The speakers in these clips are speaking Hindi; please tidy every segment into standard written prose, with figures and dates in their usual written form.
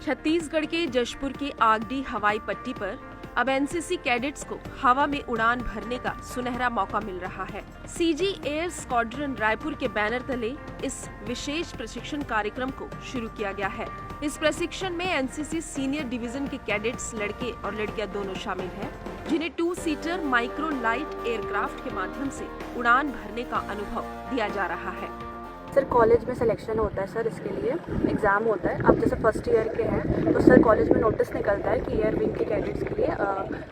छत्तीसगढ़ के जशपुर के आगडी हवाई पट्टी पर अब एनसीसी कैडेट्स को हवा में उड़ान भरने का सुनहरा मौका मिल रहा है। सीजी एयर स्क्वाड्रन रायपुर के बैनर तले इस विशेष प्रशिक्षण कार्यक्रम को शुरू किया गया है। इस प्रशिक्षण में एनसीसी सीनियर डिवीजन के कैडेट्स लड़के और लड़कियां दोनों शामिल हैं, जिन्हें 2 सीटर माइक्रो लाइट एयरक्राफ्ट के माध्यम से उड़ान भरने का अनुभव दिया जा रहा है। सर कॉलेज में सिलेक्शन होता है सर, इसके लिए एग्ज़ाम होता है। आप जैसे फर्स्ट ईयर के हैं तो सर कॉलेज में नोटिस निकलता है कि एयर विंग के कैडेट्स के लिए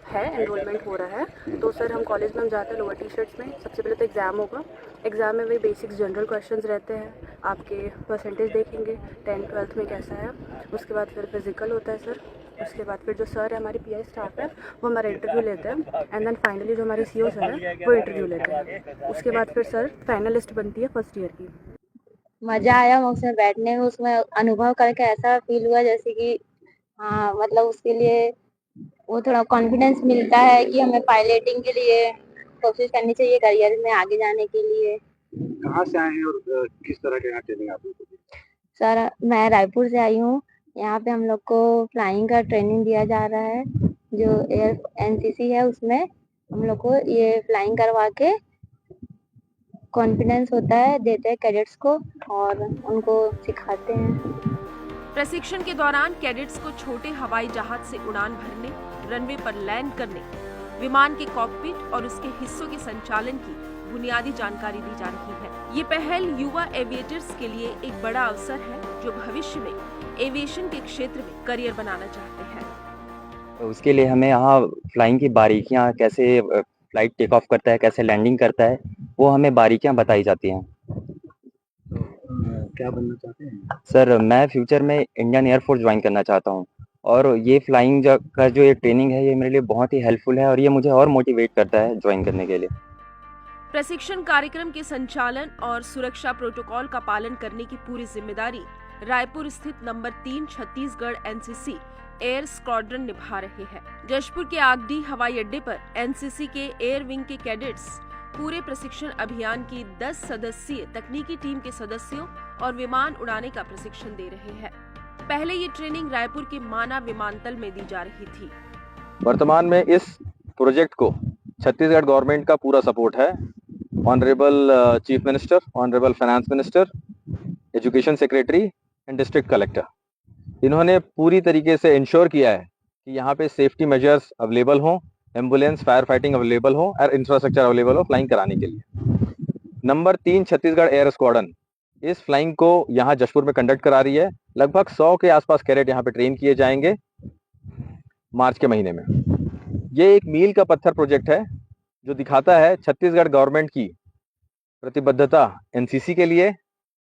है एनरोलमेंट हो रहा है। तो सर हम कॉलेज में हम जाते हैं लोअर टी शर्ट्स में। सबसे पहले तो एग्ज़ाम होगा। एग्ज़ाम में वही बेसिक्स जनरल क्वेश्चंस रहते हैं, आपके परसेंटेज देखेंगे 10th-12th में कैसा है। उसके बाद फिर फिजिकल होता है सर। उसके बाद फिर जो सर है हमारे पीआई स्टाफ है वो हमारा इंटरव्यू लेते हैं एंड देन फाइनली जो हमारे सीओ सर है वो इंटरव्यू लेते हैं। उसके बाद फिर सर फाइनलिस्ट बनती है फर्स्ट ईयर की। मजा आया उसमें बैठने में, उसमें अनुभव करके ऐसा फील हुआ जैसे कि हाँ मतलब उसके लिए वो थोड़ा कॉन्फिडेंस मिलता है कि हमें पायलटिंग के लिए कोशिश करनी चाहिए करियर में आगे जाने के लिए। कहाँ से आए हैं और किस तरह के यहाँ ट्रेनिंग आप लोग को? सर मैं रायपुर से आई हूँ। यहाँ पे हम लोग को फ्लाइंग का ट्रेनिंग दिया जा रहा है। जो एयर एनसीसी है उसमें हम लोग को ये फ्लाइंग करवा के कॉन्फिडेंस होता है, देते हैं कैडेट्स को और उनको सिखाते हैं। प्रशिक्षण के दौरान कैडेट्स को छोटे हवाई जहाज से उड़ान भरने, रनवे पर लैंड करने, विमान के कॉकपिट और उसके हिस्सों के संचालन की बुनियादी जानकारी दी जा रही है। ये पहल युवा एविएटर्स के लिए एक बड़ा अवसर है जो भविष्य में एविएशन के क्षेत्र में करियर बनाना चाहते हैं। तो उसके लिए हमें यहाँ फ्लाइंग की बारीकियाँ, कैसे फ्लाइट टेक ऑफ करता है, कैसे लैंडिंग करता है, वो हमें बारीकियाँ बताई जाती हैं। क्या बनना चाहते हैं? सर मैं फ्यूचर में इंडियन एयरफोर्स ज्वाइन करना चाहता हूँ और ये फ्लाइंग का जो ये ट्रेनिंग है ये मेरे लिए बहुत ही हेल्पफुल है और ये मुझे और मोटिवेट करता है ज्वाइन करने के लिए। प्रशिक्षण कार्यक्रम के संचालन और सुरक्षा प्रोटोकॉल का पालन करने की पूरी जिम्मेदारी रायपुर स्थित number 3 Chhattisgarh NCC air squadron निभा रहे हैं। जशपुर के आगडी हवाई अड्डे पर एनसीसी के एयर विंग के कैडेट्स पूरे प्रशिक्षण अभियान की 10 सदस्यीय तकनीकी टीम के सदस्यों और विमान उड़ाने का प्रशिक्षण दे रहे हैं। पहले ये ट्रेनिंग रायपुर के माना विमानतल में दी जा रही थी। वर्तमान में इस प्रोजेक्ट को छत्तीसगढ़ गवर्नमेंट का पूरा सपोर्ट है। Honourable chief minister, honourable finance minister, education secretary and district collector, इन्होंने पूरी तरीके से इंश्योर किया है कि यहाँ पे सेफ्टी मेजर्स अवेलेबल हों, एम्बुलेंस फायर फाइटिंग अवेलेबल हो और इंफ्रास्ट्रक्चर अवेलेबल हो फ्लाइंग कराने के लिए। नंबर 3 छत्तीसगढ़ एयर स्क्वाड्रन इस फ्लाइंग को यहाँ जशपुर में कंडक्ट करा रही है। लगभग 100 के आसपास कैडेट यहाँ पे ट्रेन किए जाएंगे मार्च के महीने में। ये एक मील का पत्थर प्रोजेक्ट है जो दिखाता है छत्तीसगढ़ गवर्नमेंट की प्रतिबद्धता एनसीसी के लिए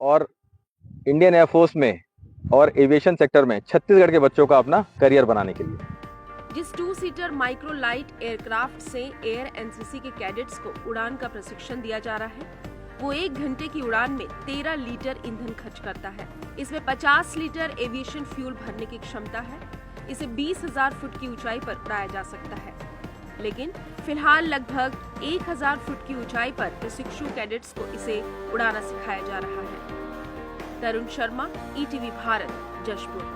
और इंडियन एयरफोर्स में और एविएशन सेक्टर में छत्तीसगढ़ के बच्चों का अपना करियर बनाने के लिए। जिस 2 सीटर माइक्रो लाइट एयरक्राफ्ट से एयर एनसीसी के कैडेट्स को उड़ान का प्रशिक्षण दिया जा रहा है, वो 1 घंटे की उड़ान में 13 लीटर ईंधन खर्च करता है। इसमें 50 लीटर एविएशन फ्यूल भरने की क्षमता है। इसे 20,000 फुट की ऊंचाई पर उड़ाया जा सकता है, लेकिन फिलहाल लगभग 1,000 फुट की ऊंचाई पर प्रशिक्षु कैडेट्स को इसे उड़ाना सिखाया जा रहा है। तरुण शर्मा, ईटीवी भारत, जशपुर।